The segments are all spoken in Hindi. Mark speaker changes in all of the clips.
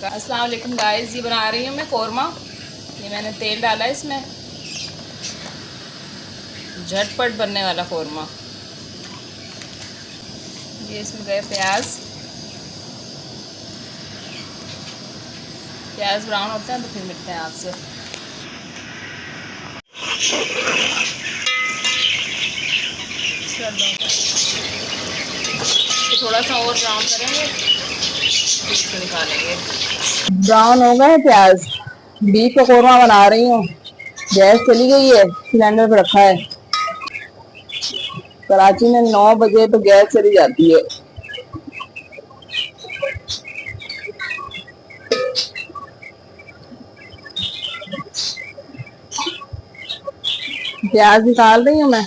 Speaker 1: अस्सलाम वालेकुम गाइस, ये बना रही हूँ मैं कोरमा। ये मैंने तेल डाला है इसमें, झटपट बनने वाला कोरमा। ये इसमें गए प्याज ब्राउन होते हैं तो फिर मिलते हैं आपसे। तो थोड़ा सा और ब्राउन करेंगे फिर इसको निकालेंगे। ब्राउन हो गए प्याज। बीफ का कोरमा बना रही हूँ। गैस चली गई है, सिलेंडर पे रखा है। कराची में 9 बजे तो गैस चली जाती है। प्याज निकाल रही हूँ मैं,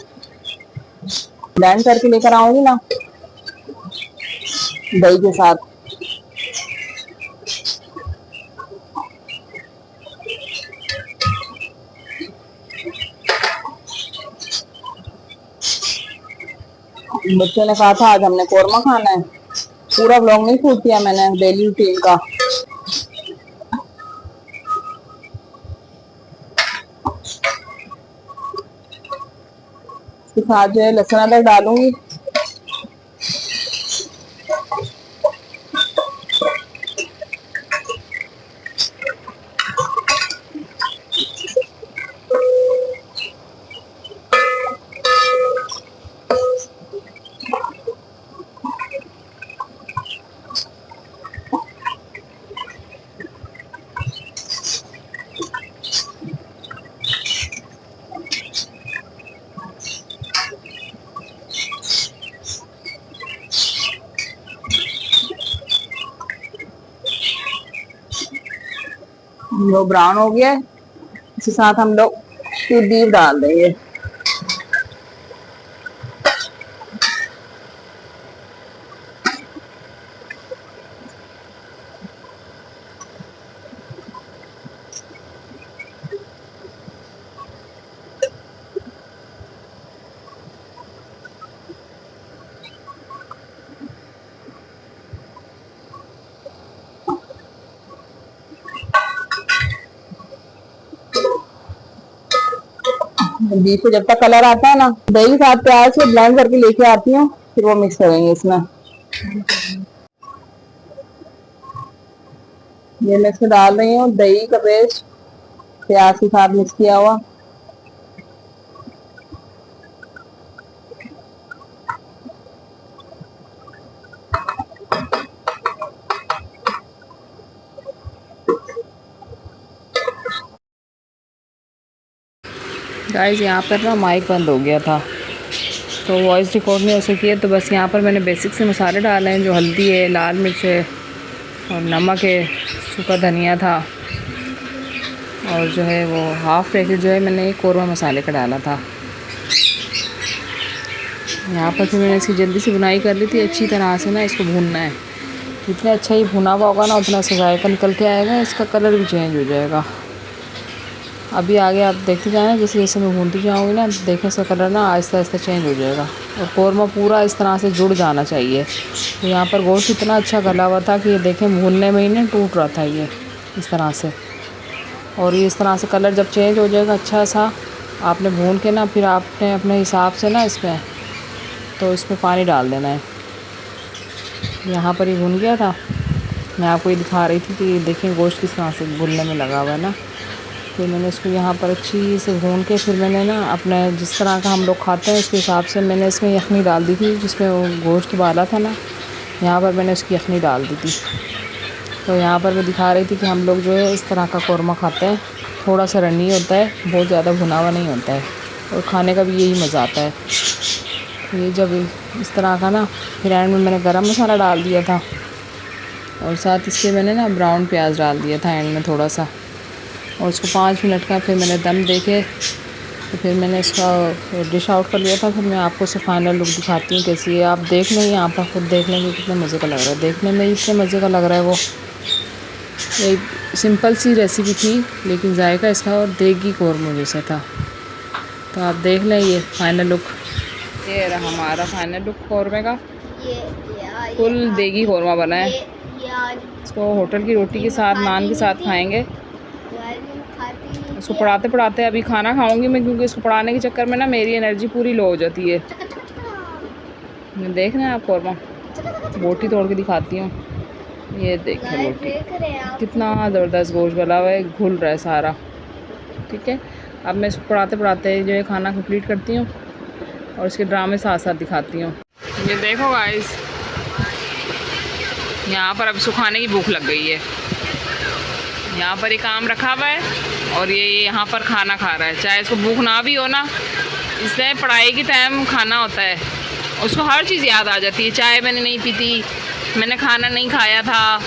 Speaker 1: ब्लेंड करके लेकर आऊंगी ना दही के साथ। बच्चों ने कहा था आज हमने कोरमा खाना है। पूरा व्लॉग नहीं शूट किया मैंने डेली रूटीन का। इसके साथ जो है लहसुन अदरक डालूंगी। वो ब्राउन हो गया है, इसके साथ हम लोग फिर बीफ डाल देंगे। बीफ को जब तक कलर आता है ना, दही के साथ प्याज को ब्लेंड करके लेके आती हूँ, फिर वो मिक्स करेंगे इसमें। ये मैं इसमें डाल रही हूँ दही का पेस्ट, प्याज के साथ मिक्स किया हुआ। गाइस यहाँ पर ना माइक बंद हो गया था तो वॉइस रिकॉर्ड नहीं हो सकी है, तो बस यहाँ पर मैंने बेसिक से मसाले डाले हैं, जो हल्दी है, लाल मिर्च है और नमक है, सूखा धनिया था, और जो है वो हाफ़ पैकेट जो है मैंने कोरमा मसाले का डाला था। यहाँ पर फिर मैंने इसकी जल्दी से बुनाई कर ली थी। अच्छी तरह से ना इसको भूनना है। जितना अच्छा ही भुना हुआ होगा ना, उतना सा जायका निकल के आएगा, इसका कलर भी चेंज हो जाएगा। अभी आगे आप देखते जाएँ, जैसे जैसे मैं भूनती जाऊँगी ना, देखें इसका कलर ना आहिस्ता आहिस्ता चेंज हो जाएगा और कोरमा पूरा इस तरह से जुड़ जाना चाहिए। तो यहाँ पर गोश्त इतना अच्छा गला हुआ था कि ये देखें भूनने में ही ना टूट रहा था ये इस तरह से। और ये इस तरह से कलर जब चेंज हो जाएगा अच्छा सा, आपने भून के ना फिर आपने अपने हिसाब से ना इसमें तो इसमें पानी डाल देना है। यहाँ पर ही भून गया था। मैं आपको ये दिखा रही थी कि देखें गोश्त किस तरह से भूनने में लगा हुआ है ना। फिर मैंने इसको यहाँ पर अच्छी से भून के फिर मैंने ना अपने जिस तरह का हम लोग खाते हैं उसके हिसाब से मैंने इसमें यखनी डाल दी थी, जिसमें वो गोश्त उबाला था ना, यहाँ पर मैंने उसकी यखनी डाल दी थी। तो यहाँ पर मैं दिखा रही थी कि हम लोग जो है इस तरह का कोरमा खाते हैं, थोड़ा सा रनी होता है, बहुत ज़्यादा भुना हुआ नहीं होता है, और खाने का भी यही मज़ा आता है। ये जब इस तरह का ना, फिर एंड में मैंने गरम मसाला डाल दिया था और साथ इसके मैंने ना ब्राउन प्याज डाल दिया था एंड में थोड़ा सा, और इसको 5 मिनट का फिर मैंने दम दे के तो फिर मैंने इसका डिश आउट कर लिया था। फिर मैं आपको उससे फाइनल लुक दिखाती हूँ कैसी है। आप देख लें, यहाँ पर खुद देख लेंगे कितने मज़े का लग रहा है। देखने में ही इतने मज़े का लग रहा है। वो एक सिंपल सी रेसिपी थी लेकिन जायका इसका और देगी कोरमा जैसा था। तो आप देख लें ये फाइनल लुक। ये रहा हमारा फाइनल लुक कोरमे का। फुल देगी कोरमा बना है। इसको होटल की रोटी के साथ, नान के साथ खाएंगे। इसको पढ़ाते पढ़ाते अभी खाना खाऊंगी मैं, क्योंकि इसको पढ़ाने के चक्कर में ना मेरी एनर्जी पूरी लो हो जाती है। देख रहे हैं आप कौरमा, बोटी तोड़ के दिखाती हूँ। ये देखें बोटी, कितना ज़बरदस्त गोश्त गला हुआ है, घुल रहा है सारा। ठीक है, अब मैं इसको पढ़ाते पढ़ाते जो है खाना कंप्लीट करती हूँ और इसके ड्रामे साथ साथ दिखाती हूँ। ये देखो गाइस, यहाँ पर अब सुखाने की भूख लग गई है। यहाँ पर ही काम रखा हुआ है और ये यहाँ पर खाना खा रहा है। चाहे इसको भूख ना भी हो ना, इसलिए पढ़ाई के टाइम खाना होता है, उसको हर चीज़ याद आ जाती है। चाय मैंने नहीं पी थी, मैंने खाना नहीं खाया था,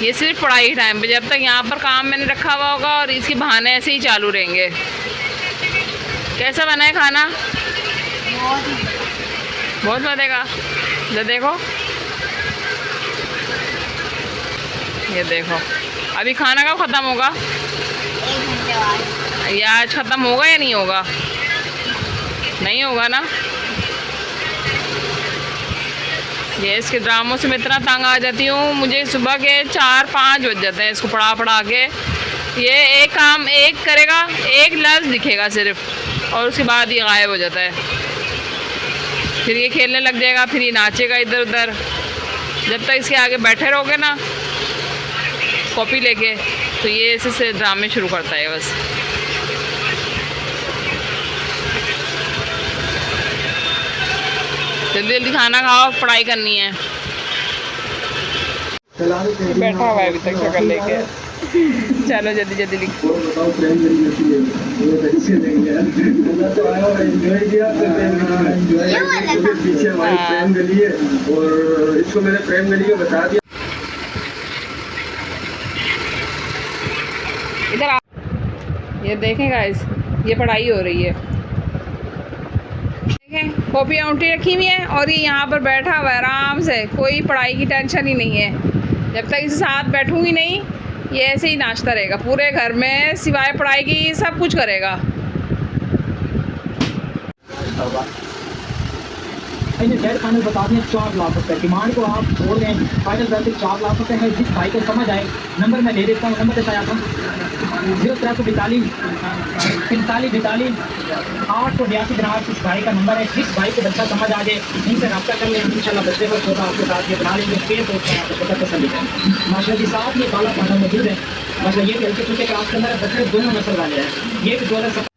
Speaker 1: ये सिर्फ पढ़ाई के टाइम पे। जब तक यहाँ पर काम मैंने रखा हुआ होगा और इसके बहाने ऐसे ही चालू रहेंगे। कैसा बना है खाना? बहुत मज़े का। जो देखो, ये देखो, अभी खाना कब ख़त्म होगा?
Speaker 2: 1 घंटे बाद।
Speaker 1: ये आज ख़त्म होगा या नहीं होगा? नहीं होगा ना। ये इसके ड्रामों से मैं इतना तंग आ जाती हूँ, मुझे सुबह के 4-5 बज जाते हैं इसको पढ़ा पढ़ा के। ये एक काम एक करेगा, एक लफ्ज़ लिखेगा सिर्फ, और उसके बाद ये गायब हो जाता है। फिर ये खेलने लग जाएगा, फिर ये नाचेगा इधर उधर। जब तक इसके आगे बैठे रहोगे ना कॉपी लेके, तो ये ऐसे ड्रामे शुरू करता है बस। जल्दी जल्दी खाना खाओ, पढ़ाई करनी है। बैठा हुआ है अभी तक शक्ल लेके। चलो जल्दी जल्दी लिखो।
Speaker 3: इसको मैंने प्रेम गली का बता दिया।
Speaker 1: इधर आ, ये देखें गाइस, ये पढ़ाई हो रही है। देखें, कॉपी आउंटी रखी हुई है और ये यहाँ पर बैठा हुआ है आराम से, कोई पढ़ाई की टेंशन ही नहीं है। जब तक इसके साथ बैठूंगी नहीं, ये ऐसे ही नाचता रहेगा पूरे घर में, सिवाय पढ़ाई की सब कुछ करेगा।
Speaker 4: फाइनल बता दें 4 लाख रुपए डिमांड को आप छोड़ दें। फाइनल वैसे 4 लाख रुपए है। जिस भाई को समझ आए नंबर मैं ले देता हूँ, नंबर देता था 0342 45 42 882 ग्राहक इस भाई का नंबर है। जिस भाई को बच्चा समझ आ जाए इनसे रब्ता कर लें, इंशाल्लाह बच्चे को छोटा आपके साथ ये बना लेंगे। पेड़ तो आपको पता चल जाए। माशा के साथ ये काला पाना मौजूद है। मतलब ये हल्के फुल्के क्लास के अंदर बच्चे दोनों नस्ल वाले हैं। ये 2017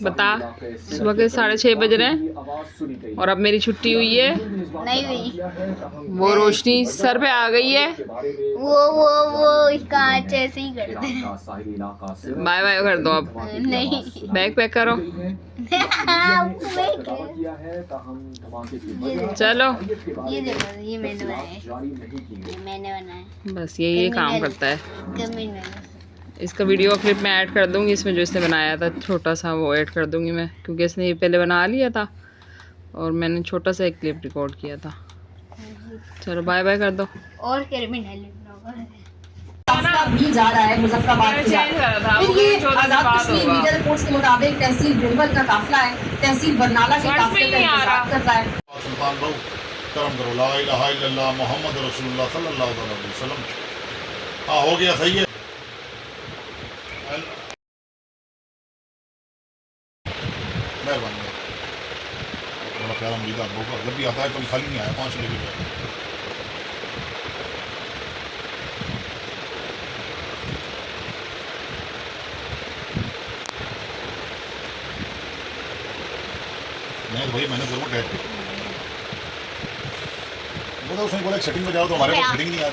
Speaker 1: बता, सुबह के 6:30 बज रहे हैं और अब मेरी छुट्टी हुई है।
Speaker 2: नहीं हुई,
Speaker 1: वो रोशनी सर पे आ गई है।
Speaker 2: वो इसका आँच ऐसे ही कर दे।
Speaker 1: बाय बाय कर दो अब।
Speaker 2: नहीं
Speaker 1: बैग पैक करो, चलो।
Speaker 2: ये देखो, ये मैंने बनाया, ये मैंने बनाया।
Speaker 1: बस ये काम करता है।
Speaker 2: कमी नहीं।
Speaker 1: इसका वीडियो क्लिप मैं ऐड कर दूंगी, इसमें जो इसने बनाया था छोटा सा वो ऐड कर दूंगी मैं, क्योंकि इसने ये पहले बना लिया था और मैंने छोटा सा एक क्लिप रिकॉर्ड किया था। चलो बाय बाय कर दो।
Speaker 2: और भी
Speaker 5: जा रहा है मुजफ्फराबाद की तरफ। फिर ये आजाद कश्मीर मीडिया रिपोर्ट्स के मुताबिक तहसील बिरबल का काफिला है, तहसील बरनाला के काफिले का इंतजार कर रहा है।
Speaker 6: सुल्तान बहु करम करो, ला इलाहा इल्लल्लाह मोहम्मद रसूलुल्लाह सल्लल्लाहु अलैहि वसल्लम। हाँ हो गया, सही है। मेहरबानी, बड़ा प्यारा मरीज आपको का जब भी आता है कभी खाली नहीं आया, 5 लेके गया। नहीं भाई मैंने जरूर टैग किया, उसने बोला सेटिंग में जाओ तो हमारे पास सेटिंग नहीं आ